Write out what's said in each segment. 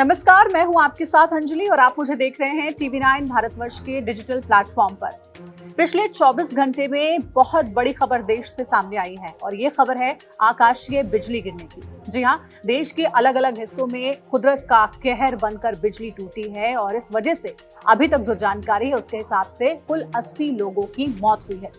नमस्कार, मैं हूं आपके साथ अंजलि और आप मुझे देख रहे हैं TV9 भारतवर्ष के डिजिटल प्लेटफॉर्म पर। पिछले 24 घंटे में बहुत बड़ी खबर देश से सामने आई है और ये खबर है आकाशीय बिजली गिरने की। जी हां, देश के अलग अलग हिस्सों में कुदरत का कहर बनकर बिजली टूटी है और इस वजह से अभी तक जो जानकारी है उसके हिसाब से कुल 80 लोगों की मौत हुई है।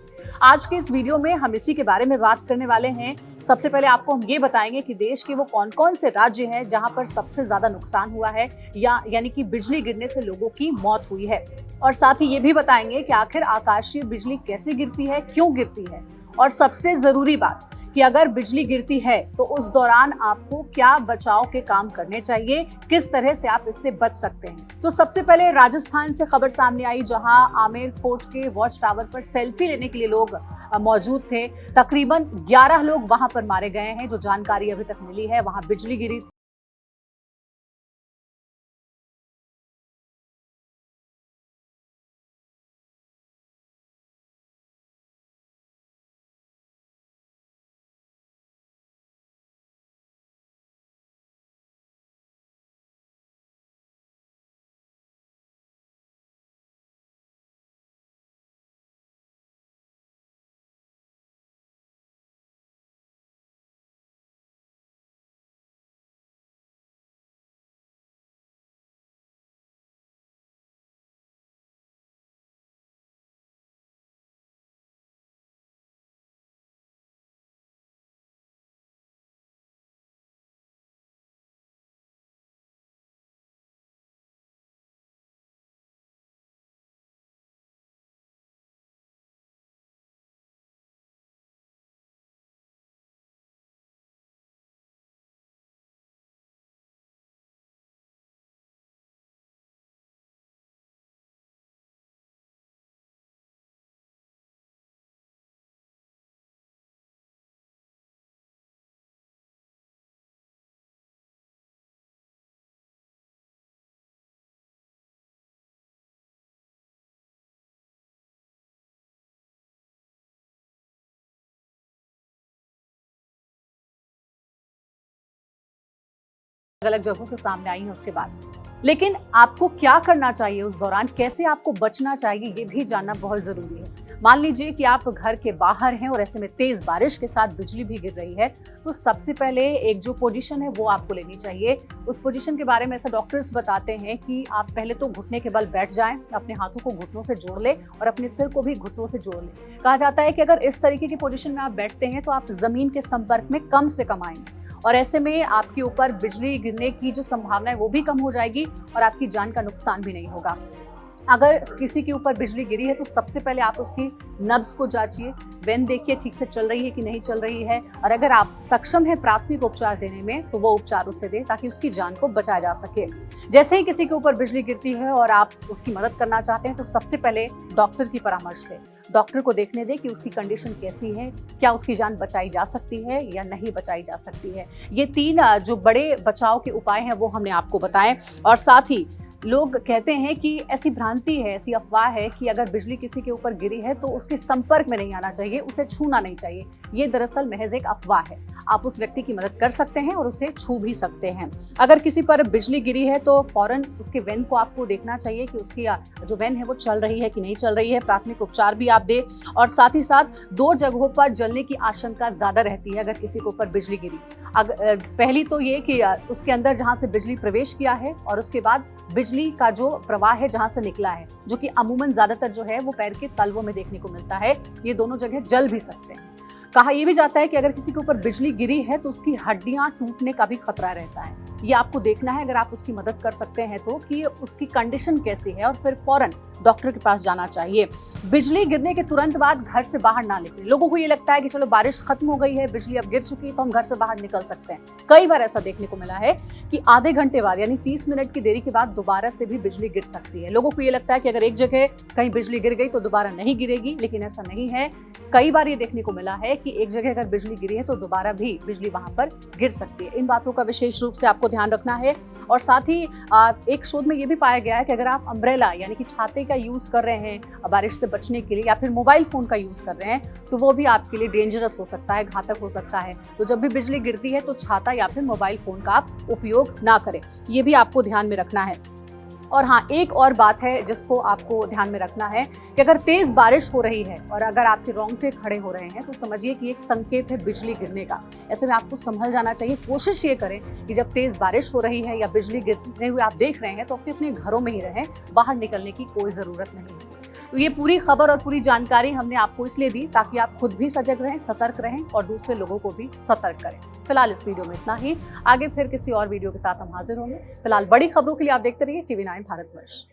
आज के इस वीडियो में हम इसी के बारे में बात करने वाले हैं। सबसे पहले आपको हम ये बताएंगे कि देश के वो कौन-कौन से राज्य हैं जहां पर सबसे ज्यादा नुकसान हुआ है यानी कि बिजली गिरने से लोगों की मौत हुई है, और साथ ही ये भी बताएंगे कि आखिर आकाशीय बिजली कैसे गिरती है, क्यों गिरती है, और सबसे जरूरी बात कि अगर बिजली गिरती है तो उस दौरान आपको क्या बचाव के काम करने चाहिए, किस तरह से आप इससे बच सकते हैं। तो सबसे पहले राजस्थान से खबर सामने आई, जहां आमेर फोर्ट के वॉच टावर पर सेल्फी लेने के लिए लोग मौजूद थे। तकरीबन 11 लोग वहां पर मारे गए हैं, जो जानकारी अभी तक मिली है। वहां बिजली गिरी अलग जगहों से सामने आई है उसके बाद। लेकिन आपको क्या करना चाहिए उस दौरान, कैसे आपको बचना चाहिए, ये भी जानना बहुत जरूरी है। मान लीजिए कि आप घर के बाहर हैं और ऐसे में तेज बारिश के साथ बिजली भी गिर रही है, तो सबसे पहले एक जो पोजीशन है वो आपको लेनी चाहिए। उस पोजीशन के बारे में ऐसा डॉक्टर्स बताते हैं कि आप पहले तो घुटने के बल बैठ जाएं, अपने हाथों को घुटनों से जोड़ लें और अपने सिर को भी घुटनों से जोड़ लें। कहा जाता है कि अगर इस तरीके की पोजीशन में आप बैठते हैं तो आप जमीन के संपर्क में कम से कम आएंगे और ऐसे में आपके ऊपर बिजली गिरने की जो संभावना है वो भी कम हो जाएगी और आपकी जान का नुकसान भी नहीं होगा। अगर किसी के ऊपर बिजली गिरी है तो सबसे पहले आप उसकी नब्ज को जांचिए, वेन देखिए ठीक से चल रही है कि नहीं चल रही है, और अगर आप सक्षम है प्राथमिक उपचार देने में तो वो उपचार उसे दें ताकि उसकी जान को बचाया जा सके। जैसे ही किसी के ऊपर बिजली गिरती है और आप उसकी मदद करना चाहते हैं तो सबसे पहले डॉक्टर की परामर्श लें। डॉक्टर को देखने दें कि उसकी कंडीशन कैसी है, क्या उसकी जान बचाई जा सकती है या नहीं बचाई जा सकती है। ये 3 जो बड़े बचाव के उपाय हैं वो हमने आपको बताएं। और साथ ही लोग कहते हैं कि ऐसी भ्रांति है, ऐसी अफवाह है कि अगर बिजली किसी के ऊपर गिरी है तो उसके संपर्क में नहीं आना चाहिए, उसे छूना नहीं चाहिए। ये दरअसल महज एक अफवाह है। आप उस व्यक्ति की मदद कर सकते हैं और उसे छू भी सकते हैं। अगर किसी पर बिजली गिरी है तो फौरन उसके वेन को आपको देखना चाहिए कि उसकी जो वेन है वो चल रही है कि नहीं चल रही है। प्राथमिक उपचार भी आप दें। और साथ ही साथ 2 जगहों पर जलने की आशंका ज्यादा रहती है अगर किसी के ऊपर बिजली गिरी। पहली तो ये कि उसके अंदर जहां से बिजली प्रवेश किया है और उसके बाद बिजली का जो प्रवाह है जहां से निकला है, जो कि अमूमन ज्यादातर जो है वो पैर के तलवों में देखने को मिलता है। ये दोनों जगह जल भी सकते हैं। कहा यह भी जाता है कि अगर किसी के ऊपर बिजली गिरी है तो उसकी हड्डियां टूटने का भी खतरा रहता है। ये आपको देखना है, अगर आप उसकी मदद कर सकते हैं तो, कि उसकी कंडीशन कैसी है और फिर फौरन डॉक्टर के पास जाना चाहिए। बिजली गिरने के तुरंत बाद घर से बाहर ना निकलें। लोगों को ये लगता है कि चलो बारिश खत्म हो गई है, बिजली अब गिर चुकी है तो हम घर से बाहर निकल सकते हैं। कई बार ऐसा देखने को मिला है कि आधे घंटे बाद यानी 30 मिनट की देरी के बाद दोबारा से भी बिजली गिर सकती है। लोगों को ये लगता है कि अगर एक जगह कहीं बिजली गिर गई तो दोबारा नहीं गिरेगी, लेकिन ऐसा नहीं है। कई बार ये देखने को मिला है कि एक जगह अगर बिजली गिरी है तो दोबारा भी बिजली वहां पर गिर सकती है। इन बातों का विशेष रूप से आपको ध्यान रखना है। और साथ ही एक शोध में ये भी पाया गया है कि अगर आप अम्ब्रेला यानी कि छाते का यूज़ कर रहे हैं बारिश से बचने के लिए, या फिर मोबाइल फ़ोन का यूज़ कर रहे हैं, तो वो भी आपके लिए डेंजरस हो सकता है, घातक हो सकता है। तो जब भी बिजली गिरती है तो छाता या फिर मोबाइल फ़ोन का आप उपयोग ना करें, ये भी आपको ध्यान में रखना है। और हाँ, एक और बात है जिसको आपको ध्यान में रखना है कि अगर तेज़ बारिश हो रही है और अगर आपके रोंगटे खड़े हो रहे हैं तो समझिए कि एक संकेत है बिजली गिरने का। ऐसे में आपको संभल जाना चाहिए। कोशिश ये करें कि जब तेज़ बारिश हो रही है या बिजली गिरते हुए आप देख रहे हैं तो अपने अपने घरों में ही रहें, बाहर निकलने की कोई ज़रूरत नहीं है। तो ये पूरी खबर और पूरी जानकारी हमने आपको इसलिए दी ताकि आप खुद भी सजग रहें, सतर्क रहें और दूसरे लोगों को भी सतर्क करें। फिलहाल इस वीडियो में इतना ही। आगे फिर किसी और वीडियो के साथ हम हाजिर होंगे। फिलहाल बड़ी खबरों के लिए आप देखते रहिए TV9 भारतवर्ष।